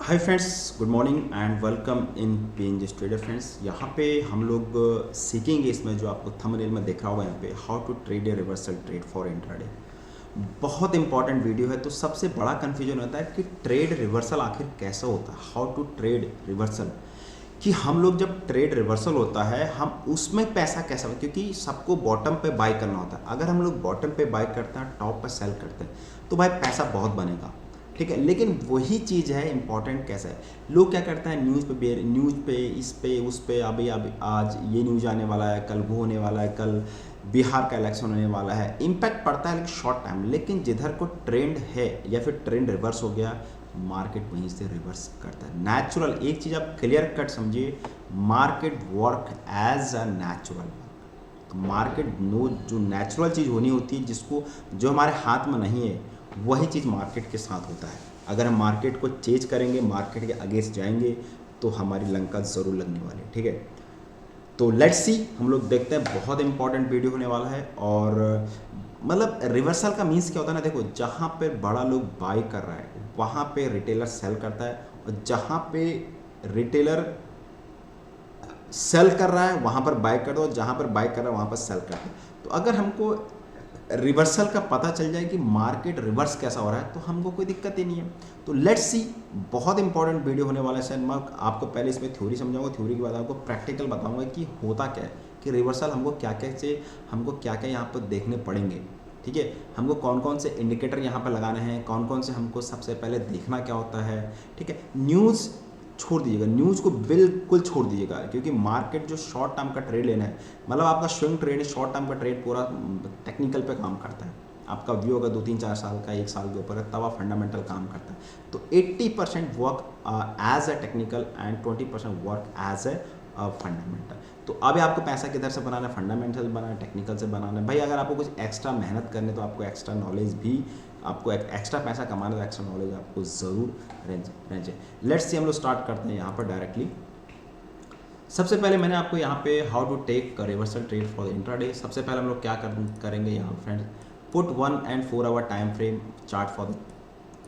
Hi friends, good morning and welcome in PNG trader friends. यहाँ पे हम लोग सीखेंगे, इसमें जो आपको थंबनेल में दिख रहा होगा यहाँ पे, how to trade a reversal trade for intraday. बहुत इंपॉर्टेंट वीडियो है। तो सबसे बड़ा कन्फ्यूजन होता है कि ट्रेड रिवर्सल आखिर कैसा होता है, हाउ टू ट्रेड रिवर्सल। कि हम लोग जब ट्रेड रिवर्सल होता है हम उसमें पैसा कैसा, क्योंकि सबको बॉटम पे बाय करना होता है। अगर हम लोग बॉटम पे बाय करते हैं, टॉप पे सेल करते हैं, तो भाई पैसा बहुत बनेगा, ठीक है। लेकिन वही चीज़ है, इंपॉर्टेंट कैसा है। लोग क्या करते हैं, न्यूज़ पे इस पे उस पे, अभी आज ये न्यूज़ आने वाला है, कल वो होने वाला है, कल बिहार का इलेक्शन होने वाला है, इम्पैक्ट पड़ता है लेकिन शॉर्ट टाइम। लेकिन जिधर को ट्रेंड है या फिर ट्रेंड रिवर्स हो गया, मार्केट वहीं से रिवर्स करता है। नेचुरल एक चीज़ आप क्लियर कट समझिए, market work as a natural. तो मार्केट नो, जो नेचुरल चीज़ होनी होती है, जिसको जो हमारे हाथ में नहीं है, वही चीज़ मार्केट के साथ होता है। अगर हम मार्केट को चेंज करेंगे, मार्केट के अगेंस्ट जाएंगे, तो हमारी लंका ज़रूर लगने वाली है, ठीक है। तो लेट्स सी, हम लोग देखते हैं। बहुत इंपॉर्टेंट वीडियो होने वाला है। और मतलब रिवर्सल का मीन्स क्या होता है ना, देखो, जहाँ पे बड़ा लोग बाय कर रहा है वहाँ पे रिटेलर सेल करता है, और जहाँ पे रिटेलर सेल कर रहा है वहाँ पर बाय कर दो, जहाँ पर बाय कर रहा है वहाँ पर सेल कर दो। तो अगर हमको रिवर्सल का पता चल जाए कि मार्केट रिवर्स कैसा हो रहा है, तो हमको कोई दिक्कत ही नहीं है। तो लेट्स सी, बहुत इंपॉर्टेंट वीडियो होने वाला है। शायद मैं आपको पहले इसमें थ्योरी समझाऊंगा, थ्योरी के बाद आपको प्रैक्टिकल बताऊंगा कि होता क्या है, कि रिवर्सल हमको क्या क्या से, हमको क्या क्या यहाँ पर देखने पड़ेंगे, ठीक है। हमको कौन कौन से इंडिकेटर यहाँ पर लगाने हैं, कौन कौन से हमको सबसे पहले देखना क्या होता है, ठीक है। न्यूज़ छोड़ दीजिएगा, न्यूज़ को बिल्कुल छोड़ दीजिएगा, क्योंकि मार्केट जो शॉर्ट टर्म का ट्रेड लेना है, मतलब आपका स्विंग ट्रेड, शॉर्ट टर्म का ट्रेड पूरा टेक्निकल पे काम करता है। आपका व्यू अगर 2-3-4 साल का, 1 साल के ऊपर है, तब आप फंडामेंटल काम करता है। तो 80% work as a technical and 20% work as a fundamental. तो अभी आपको पैसा किधर से बनाना है, फंडामेंटल बनाना है, टेक्निकल से बनाना है। भाई अगर आपको कुछ एक्स्ट्रा मेहनत करने, तो आपको एक्स्ट्रा नॉलेज भी, आपको एक्स्ट्रा पैसा कमाना, तो एक्स्ट्रा नॉलेज आपको ज़रूर रहना चाहिए। लेट्स से हम लोग स्टार्ट करते हैं यहाँ पर डायरेक्टली। सबसे पहले मैंने आपको यहाँ पे how to take reversal trade for intraday. सबसे पहले हम लोग क्या करेंगे यहाँ friends, put 1 and 4 hour time frame chart for the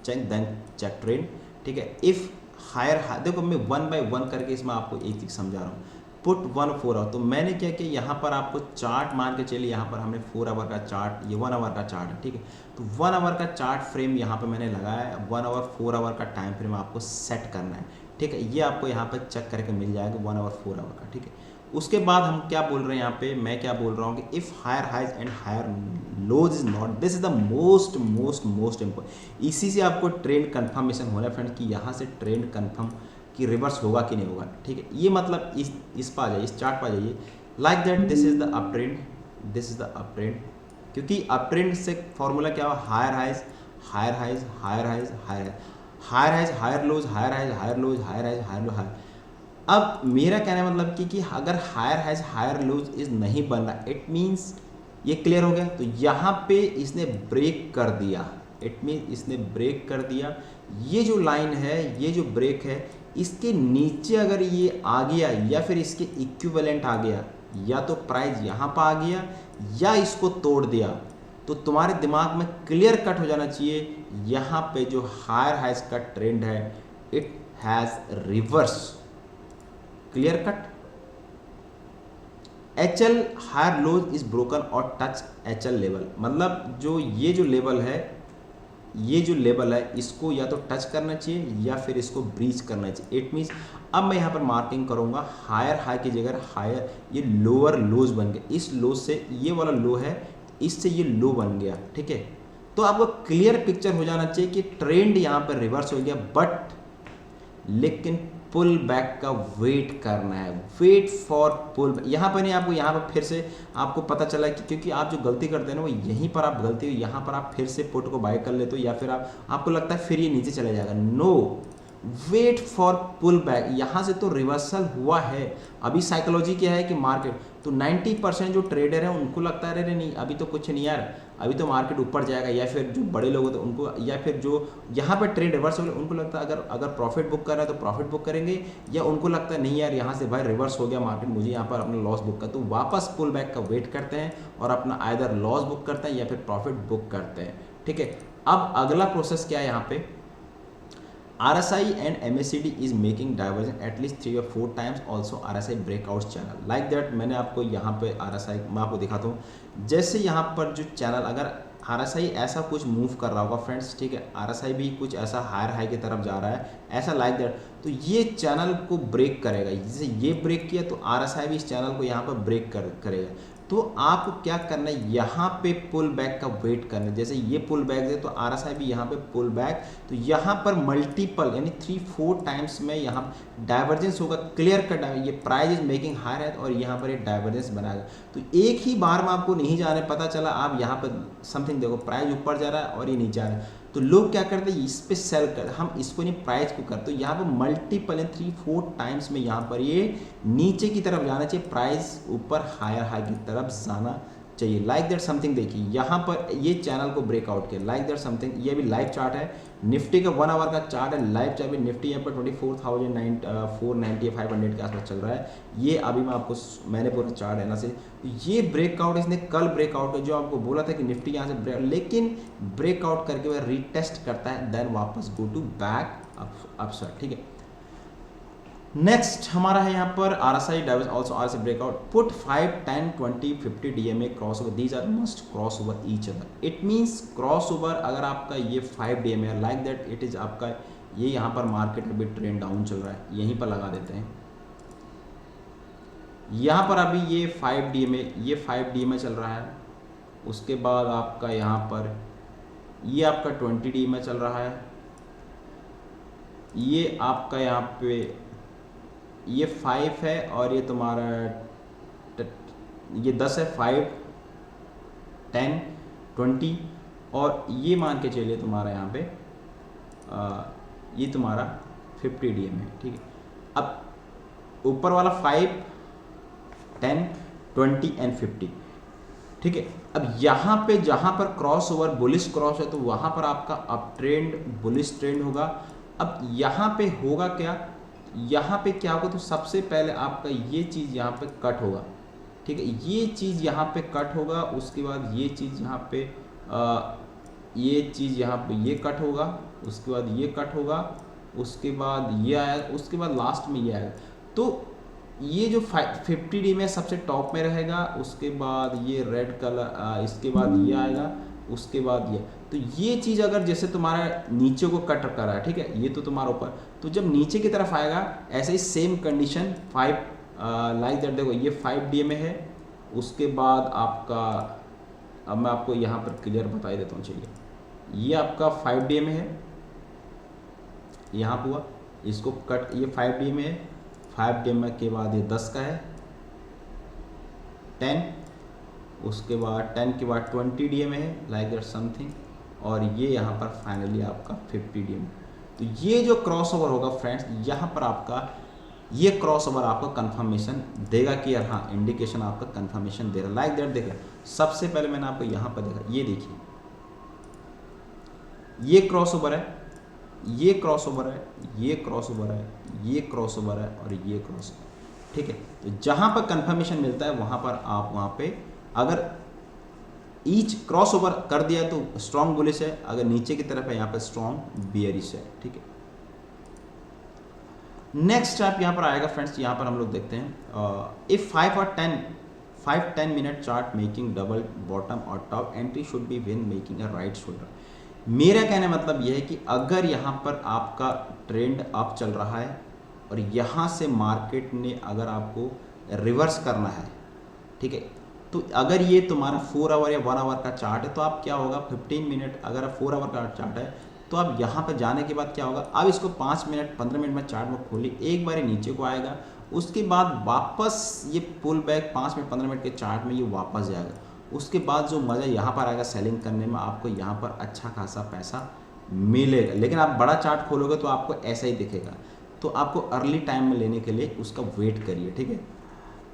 check, then check trade, ठीक है। इफ़ हायर, देखो मैं 1 by 1 करके इसमें आपको एक चीज़ समझा रहा हूँ। पुट 1 4 आवर, तो मैंने क्या किया, यहाँ पर आपको चार्ट मान के चलिए, यहाँ पर हमने 4 आवर का चार्ट, ये 1 आवर का चार्ट है, ठीक है। तो 1 आवर का चार्ट फ्रेम यहाँ पर मैंने लगाया है। 1 आवर 4 आवर का टाइम फ्रेम आपको सेट करना है, ठीक है। ये आपको यहाँ पर चेक करके मिल जाएगा 1 आवर 4 आवर का, ठीक है। उसके बाद हम क्या बोल रहे हैं यहाँ पे, मैं क्या बोल रहा हूँ कि if higher highs and higher lows is not, this is the most most most important. इसी से आपको ट्रेंड कंफर्मेशन हो रहा है फ्रेंड्स, कि यहाँ से ट्रेंड कंफर्म कि रिवर्स होगा कि नहीं होगा, ठीक है। ये मतलब इस पर आ जाइए, इस चार्ट पर आ जाइए, like that this is the up trend, this is the up trend. क्योंकि अप ट्रेंड से फॉर्मूला क्या हुआ, higher highs higher highs higher highs higher higher highs higher lows, higher highs higher lows, higher highs higher low higher. अब मेरा कहने का मतलब कि अगर higher highs higher lows is नहीं बन रहा, इट मीन्स, ये क्लियर हो गया। तो यहाँ पे इसने ब्रेक कर दिया, इट मीन इसने ब्रेक कर दिया। ये जो लाइन है, ये जो ब्रेक है, इसके नीचे अगर ये आ गया, या फिर इसके इक्विवेलेंट आ गया, या तो प्राइस यहाँ पर आ गया, या इसको तोड़ दिया, तो तुम्हारे दिमाग में क्लियर कट हो जाना चाहिए, यहाँ पे जो हायर हाइज का ट्रेंड है, it has reverse. Clear cut. H L higher lows is broken और टच एच एल लेवल, मतलब जो ये जो लेवल है, ये जो लेवल है, इसको या तो टच करना चाहिए या फिर इसको ब्रीच करना चाहिए। इट मीन्स अब मैं यहाँ पर मार्किंग करूँगा, हायर हाई की जगह हायर, ये लोअर लोज बन गया। इस लोज से ये वाला लो है, इससे ये लो बन गया, ठीक है। तो आपको क्लियर पिक्चर हो जाना चाहिए कि ट्रेंड यहाँ पर रिवर्स हो गया, बट लेकिन पुल बैक का वेट करना है, वेट फॉर पुल। यहाँ पर नहीं, आपको यहाँ पर फिर से आपको पता चला कि, क्योंकि आप जो गलती करते हैं ना, वो यहीं पर आप गलती हो, यहाँ पर आप फिर से पुट को बाय कर लेते हो, या फिर आपको लगता है फिर ये नीचे चले जाएगा। No, wait for pull back. यहाँ से तो रिवर्सल हुआ है। अभी साइकोलॉजी क्या है कि मार्केट, तो 90% जो ट्रेडर है उनको लगता है अरे नहीं अभी तो कुछ नहीं यार, अभी तो मार्केट ऊपर जाएगा, या फिर जो बड़े लोग होते हैं उनको, या फिर जो यहाँ पर ट्रेड रिवर्स हो गया उनको लगता है अगर प्रॉफिट बुक कर रहा है तो प्रॉफिट बुक करेंगे, या उनको लगता है नहीं यार यहाँ से भाई रिवर्स हो गया मार्केट, मुझे यहाँ पर अपना लॉस बुक कर, तो वापस पुल बैक का वेट करते हैं और अपना आइदर लॉस बुक करते हैं या फिर प्रॉफिट बुक करते हैं, ठीक है। अब अगला प्रोसेस क्या है यहाँ पे, RSI and MACD is making divergence at least 3 or 4 times. Also RSI breakout channel like that. मैंने आपको यहाँ पे RSI मैं आपको दिखाता हूँ। जैसे यहाँ पर जो चैनल अगर RSI ऐसा कुछ मूव कर रहा होगा फ्रेंड्स, ठीक है, RSI भी कुछ ऐसा हायर हाई की तरफ जा रहा है ऐसा लाइक दैट, तो ये चैनल को ब्रेक करेगा। जैसे ये ब्रेक किया तो RSI भी इस चैनल को यहाँ पर ब्रेक करेगा। तो आपको क्या करना है, यहाँ पे पुल बैक का वेट करना है। जैसे ये पुल बैक है तो RSI भी यहाँ पे पुल बैक, तो यहाँ पर मल्टीपल यानी 3-4 टाइम्स में यहाँ डाइवर्जेंस होगा, क्लियर कट। ये प्राइस इज मेकिंग हायर है और यहाँ पर ये डाइवर्जेंस बनाएगा। तो एक ही बार में आपको नहीं जाने, पता चला आप यहाँ पर समथिंग देखो प्राइस ऊपर जा रहा है और ये नीचे आ रहा है, तो लोग क्या करते हैं इस पे सेल करते, हम इसको नहीं प्राइस को करते। तो यहाँ पर मल्टीपल 3-4 टाइम्स में यहाँ पर ये नीचे की तरफ जाना चाहिए, प्राइस ऊपर हायर हाई की तरफ जाना चाहिए लाइक दैट समथिंग। देखिए यहाँ पर ये चैनल को ब्रेकआउट किया लाइक दैट समथिंग। ये भी लाइव चार्ट है, निफ्टी का 1 आवर का चार्ट है, लाइव चार्ट भी निफ्टी यहाँ पर 24,490 500 के आसपास चल रहा है। ये अभी मैं आपको मैंने पूरा चार्ट है ना से, ये ब्रेकआउट इसने कल ब्रेकआउट है, जो आपको बोला था कि निफ्टी यहाँ से ब्रेक, लेकिन ब्रेकआउट करके वह रीटेस्ट करता है, देन वापस गो टू बैक अपसाइड, ठीक है। नेक्स्ट हमारा है यहाँ पर RSI diverse also RSI breakout put 5, 10, 20, 50 DMA cross over, these are must cross over each other. It means cross over अगर आपका ये 5 DMA है लाइक दैट, इट इज आपका ये यहाँ पर मार्केट अभी ट्रेंड डाउन चल रहा है, यहीं पर लगा देते हैं। यहाँ पर अभी ये 5 DMA चल रहा है, उसके बाद आपका यहाँ पर ये आपका 20 DMA चल रहा है, ये आपका यहाँ पे ये 5 है और ये तुम्हारा ये 10 है, 5, 10, 20 और ये मान के चलिए तुम्हारा यहाँ पे ये तुम्हारा 50 DMA है, ठीक है। अब ऊपर वाला 5, 10, 20 एंड 50, ठीक है। अब यहाँ पे जहाँ पर क्रॉस ओवर बुलिश क्रॉस है तो वहाँ पर आपका अप ट्रेंड बुलिश ट्रेंड होगा। अब यहाँ पे होगा क्या, यहाँ पे क्या होगा, तो सबसे पहले आपका ये चीज़ यहाँ पे कट होगा, ठीक है, ये चीज़ यहाँ पे कट होगा, उसके बाद ये चीज़ यहाँ पे ये चीज़ यहाँ पे ये कट होगा, उसके बाद ये कट होगा, उसके बाद ये आएगा, उसके बाद लास्ट में ये आएगा। तो ये जो 50 DMA सबसे टॉप में रहेगा, उसके बाद ये रेड कलर, इसके बाद ये आएगा, उसके बाद ये। तो ये चीज़ अगर जैसे तुम्हारा नीचे को कट कर रहा है, ठीक है, ये तो तुम्हारा ऊपर, तो जब नीचे की तरफ आएगा ऐसे ही सेम कंडीशन 5 लाइक दैट। देखो ये 5 DMA है, उसके बाद आपका अब मैं आपको यहाँ पर क्लियर बता ही देता हूँ, चलिए ये आपका 5 DMA है, यहाँ हुआ इसको कट, ये 5 DMA है, 5 DMA के बाद ये 10 का है, 10, उसके बाद 10 के बाद 20 DMA है लाइक दैट समथिंग, और ये यहाँ पर फाइनली आपका 50 DMA। तो ये जो क्रॉस ओवर होगा फ्रेंड्स, यहाँ पर आपका ये क्रॉस ओवर आपको कंफर्मेशन देगा कि यार हाँ इंडिकेशन आपका कंफर्मेशन दे रहा है लाइक दैट। देखिए सबसे पहले मैंने आपको यहाँ पर देखा, ये देखिए ये क्रॉस ओवर है, ये क्रॉस ओवर है, ये क्रॉस ओवर है, ये क्रॉस ओवर है और ये क्रॉस ओवर, ठीक है। तो जहाँ पर कंफर्मेशन मिलता है वहाँ पर आप वहाँ पे अगर ईच क्रॉस ओवर कर दिया तो स्ट्रॉन्ग बुलिश है, अगर नीचे की तरफ है यहाँ पर स्ट्रॉन्ग बियरिश है, ठीक है। नेक्स्ट आप यहाँ पर आएगा फ्रेंड्स, यहाँ पर हम लोग देखते हैं if 5-10 minute chart making double bottom और top entry should be when making a right shoulder. मेरा कहने मतलब यह है कि अगर यहाँ पर आपका ट्रेंड अप चल रहा है और यहाँ से मार्केट ने अगर आपको रिवर्स करना है, ठीक है, तो अगर ये तुम्हारा 4 आवर या 1 आवर का चार्ट है तो आप क्या होगा 15 मिनट, अगर 4 आवर का चार्ट है तो आप यहाँ पर जाने के बाद क्या होगा, अब इसको 5 मिनट 15 मिनट में चार्ट में खोलिए, एक बार नीचे को आएगा, उसके बाद वापस ये पुल बैक 5 मिनट 15 मिनट के चार्ट में ये वापस जाएगा, उसके बाद जो मज़ा यहाँ पर आएगा सेलिंग करने में, आपको यहाँ पर अच्छा खासा पैसा मिलेगा। लेकिन आप बड़ा चार्ट खोलोगे तो आपको ऐसा ही दिखेगा, तो आपको अर्ली टाइम में लेने के लिए उसका वेट करिए, ठीक है।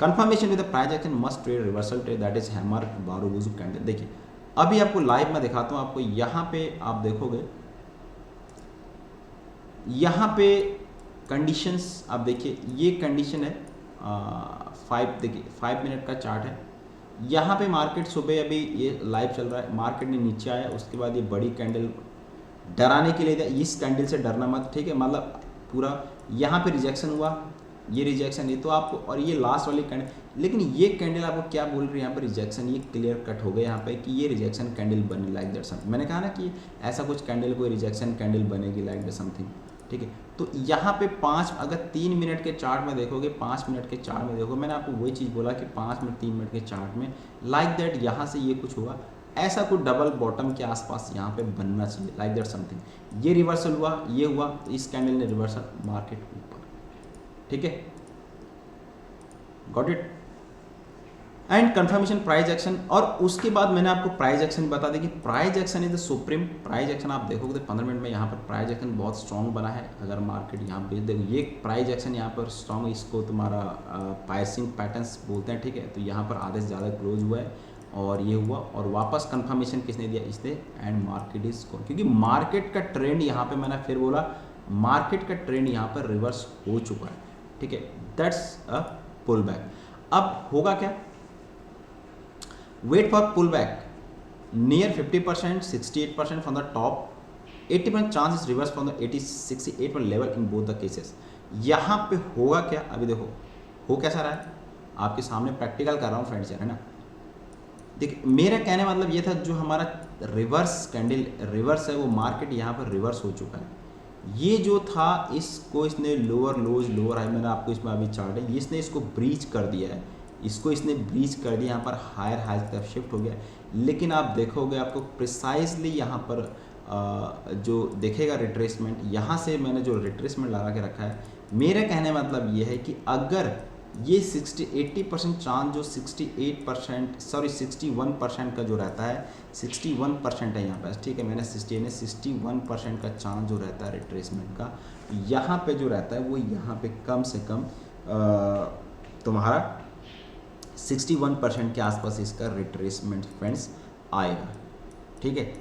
Confirmation with the price action must trade reversal trade that is hammer marubozu candle. देखिए अभी आपको लाइव में दिखाता हूँ, आपको यहाँ पे आप देखोगे, यहाँ पे कंडीशंस आप देखिए, ये कंडीशन है 5, देखिए 5 मिनट का चार्ट है, यहाँ पे मार्केट सुबह अभी ये लाइव चल रहा है, मार्केट ने नीचे आया, उसके बाद ये बड़ी कैंडल डराने के लिए दिया, इस कैंडल से डरना मत, ठीक है। मतलब पूरा यहाँ पे रिजेक्शन हुआ, ये रिजेक्शन है तो आपको, और ये लास्ट वाली कैंडल, लेकिन ये कैंडल आपको क्या बोल रही है यहाँ पर रिजेक्शन, ये क्लियर कट हो गया यहाँ पे कि ये रिजेक्शन कैंडल बने लाइक दैट समथिंग। मैंने कहा ना कि ऐसा कुछ कैंडल कोई रिजेक्शन कैंडल बनेगी लाइक दैट समथिंग, ठीक है। तो यहाँ पे 5, अगर 3 मिनट के चार्ट में देखोगे, 5 मिनट के चार्ट में देखो, मैंने आपको वही चीज़ बोला कि 5 मिनट 3 मिनट के चार्ट में लाइक दैट यहाँ से ये कुछ होगा, ऐसा कुछ डबल बॉटम के आसपास यहाँ पे बनना चाहिए लाइक दैट समथिंग। ये रिवर्सल हुआ, ये हुआ, तो इस कैंडल ने रिवर्सल, मार्केट ऊपर, ठीक है, got it. And confirmation price action, और उसके बाद मैंने आपको प्राइस एक्शन बता दें कि price action is the supreme. Price action आप देखोगे तो 15 मिनट में यहाँ पर प्राइस एक्शन बहुत स्ट्रॉन्ग बना है। अगर मार्केट यहाँ पे देखो, ये प्राइस एक्शन यहाँ पर स्ट्रॉन्ग, इसको तुम्हारा प्राइसिंग पैटर्न्स बोलते हैं, ठीक है। तो यहाँ पर आधे से ज़्यादा क्लोज हुआ है और ये हुआ, और वापस कंफर्मेशन किसने दिया, इसने। एंड मार्केट इज, क्योंकि मार्केट का ट्रेंड यहाँ पे, मैंने फिर बोला, मार्केट का ट्रेंड यहाँ पर रिवर्स हो चुका है, ठीक है। That's a pull back. अब होगा क्या, wait for pull back near 50%, 68% from the top, 80% chances reverse from the 68% level in both the cases. यहाँ पे होगा क्या, अभी देखो हो कैसा रहा है, आपके सामने प्रैक्टिकल कर रहा हूँ फ्रेंड्स, है ना। देखिए मेरा कहने मतलब ये था, जो हमारा रिवर्स कैंडल रिवर्स है, वो मार्केट यहाँ पर रिवर्स हो चुका है। ये जो था, इसको इसने लोअर लोज लोअर हाई, मैंने आपको इसमें अभी चार्ट है, इसने इसको ब्रीच कर दिया है, इसको इसने ब्रीच कर दिया, यहाँ पर हायर हाई की तरफ शिफ्ट हो गया। लेकिन आप देखोगे, आपको प्रिसाइजली यहाँ पर जो देखेगा रिट्रेसमेंट, यहाँ से मैंने जो रिट्रेसमेंट लगा के रखा है, मेरा कहने मतलब ये है कि अगर ये 80% चांस जो 68%, सॉरी 61% का जो रहता है, 61% है यहाँ पे, ठीक है। मैंने 61% का चांस जो रहता है रिट्रेसमेंट का, यहाँ पे जो रहता है वो यहाँ पे कम से कम तुम्हारा 61% के आसपास इसका रिट्रेसमेंट फ्रेंड्स आएगा, ठीक है।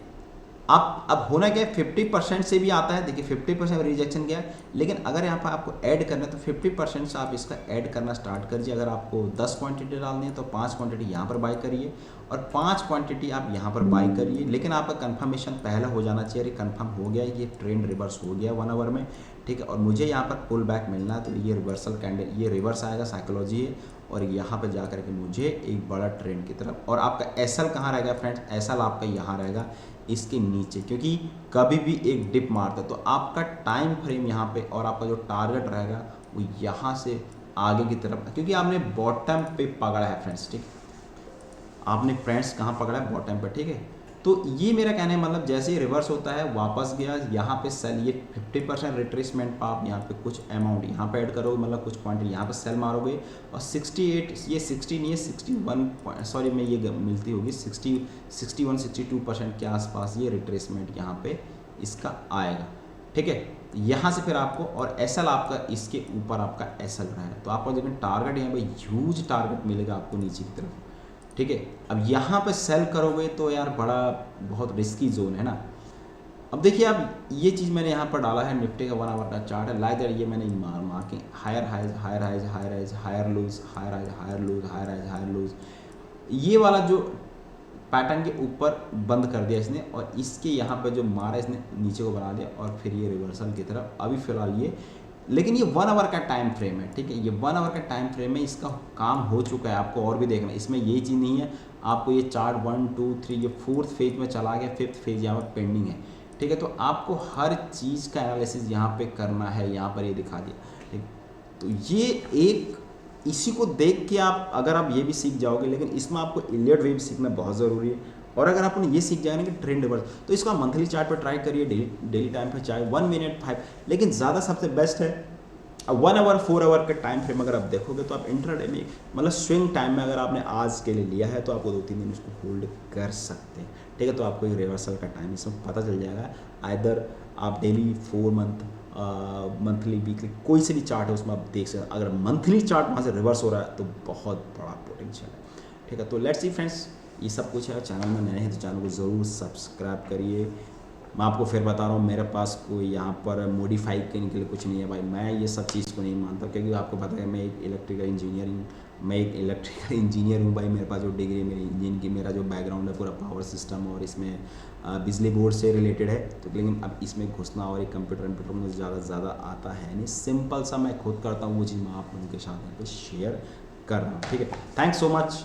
अब होना क्या है, 50% से भी आता है, देखिए 50% रिजेक्शन गया, लेकिन अगर यहाँ पर आपको ऐड करना है तो 50% से आप इसका ऐड करना स्टार्ट करिए। अगर आपको 10 क्वांटिटी डालनी है तो 5 क्वांटिटी यहाँ पर बाय करिए और 5 क्वांटिटी आप यहाँ पर बाय करिए। लेकिन आपका कंफर्मेशन पहला हो जाना चाहिए, अरे कंफर्म हो गया है कि ट्रेंड रिवर्स हो गया 1 आवर में, ठीक है, और मुझे यहाँ पर पुल बैक मिलना है, तो ये रिवर्सल कैंडल, ये रिवर्स आएगा, साइकोलॉजी है, और यहाँ पर जा करके मुझे एक बड़ा ट्रेंड की तरफ। और आपका एसएल कहाँ रहेगा फ्रेंड्स, एसएल आपका यहाँ रहेगा इसके नीचे, क्योंकि कभी भी एक डिप मारता है तो आपका टाइम फ्रेम यहाँ पे और आपका जो टारगेट रहेगा वो यहाँ से आगे की तरफ, क्योंकि आपने बॉटम पे पकड़ा है फ्रेंड्स, ठीक, आपने फ्रेंड्स कहाँ पकड़ा है, बॉटम पे, ठीक है। तो ये मेरा कहने का मतलब, जैसे ही रिवर्स होता है वापस गया यहाँ पे सेल, ये 50% रिट्रेसमेंट पर आप यहाँ पे कुछ अमाउंट यहाँ पे ऐड करोगे, मतलब कुछ क्वांटिटी यहाँ पे सेल मारोगे, और 68, ये 60 नहीं है 61, सॉरी मैं ये मिलती होगी 61-62% के आसपास ये रिट्रेसमेंट यहाँ पे इसका आएगा, ठीक है। यहाँ से फिर आपको, और एसएल आपका इसके ऊपर आपका एसएल रहा है, तो आपको लेकिन टारगेट यहाँ पे ह्यूज टारगेट मिलेगा आपको नीचे की तरफ, ठीक है। अब यहाँ पे सेल करोगे तो यार बड़ा बहुत रिस्की जोन है ना। अब देखिए, अब ये चीज़ मैंने यहाँ पर डाला है, निफ्टी का 1 आवर का चार्ट है, लाइक दैट, ये मैंने मार के higher highs higher highs higher highs higher lows higher highs higher lows higher highs higher lows, ये वाला जो पैटर्न के ऊपर बंद कर दिया इसने, और इसके यहाँ पे जो मारा इसने नीचे को बना दिया, और फिर ये रिवर्सल की तरफ अभी फिलहाल ये, लेकिन ये 1 आवर का टाइम फ्रेम है, ठीक है, ये 1 आवर का टाइम फ्रेम है, इसका काम हो चुका है, आपको और भी देखना है, इसमें यही चीज़ नहीं है, आपको ये चार्ट 1 2 3 ये 4th फेज में चला गया, 5th फेज यहाँ पर पेंडिंग है, ठीक है। तो आपको हर चीज़ का एनालिसिस यहाँ पे करना है, यहाँ पर ये दिखा दिया, ठीक। तो ये एक, इसी को देख के आप, अगर आप ये भी सीख जाओगे, लेकिन इसमें आपको इलियट वेव सीखना बहुत ज़रूरी है, और अगर आपने ये सीख जाए ना कि ट्रेंड रिवर्स, तो इसको आप मंथली चार्ट पर ट्राई करिए, डेली टाइम पे चाहे 1 मिनट 5, लेकिन ज़्यादा सबसे बेस्ट है 1 आवर 4 आवर का टाइम फ्रेम। अगर आप देखोगे तो आप इंट्राडे में, मतलब स्विंग टाइम में, अगर आपने आज के लिए लिया है तो आपको 2-3 दिन उसको होल्ड कर सकते हैं, ठीक है। तो आपको एक रिवर्सल का टाइम इसमें पता चल जाएगा, आइदर आप डेली 4 मंथ मंथली वीकली कोई से भी चार्ट है उसमें आप देख सकते हैं। अगर मंथली चार्ट वहाँ से रिवर्स हो रहा है तो बहुत बड़ा पोटेंशियल है, ठीक है। तो लेट्स सी फ्रेंड्स, ये सब कुछ है। चैनल में नए हैं तो चैनल को ज़रूर सब्सक्राइब करिए, मैं आपको फिर बता रहा हूँ, मेरे पास कोई यहाँ पर मॉडिफाई करने के लिए कुछ नहीं है भाई, मैं ये सब चीज़ को नहीं मानता, क्योंकि आपको पता है मैं एक इलेक्ट्रिकल इंजीनियर हूँ भाई। मेरे पास जो डिग्री है मेरी इंजीनियरिंग की, मेरा जो बैकग्राउंड है पूरा पावर सिस्टम और इसमें बिजली बोर्ड से रिलेटेड है। तो लेकिन अब इसमें घुसना और एक कंप्यूटर मुझे ज़्यादा आता है नहीं, सिंपल सा मैं खुद करता हूँ वो चीज़ मैं आप लोगों के साथ यहाँ पे शेयर कर रहा हूँ। ठीक है, थैंक्स सो मच।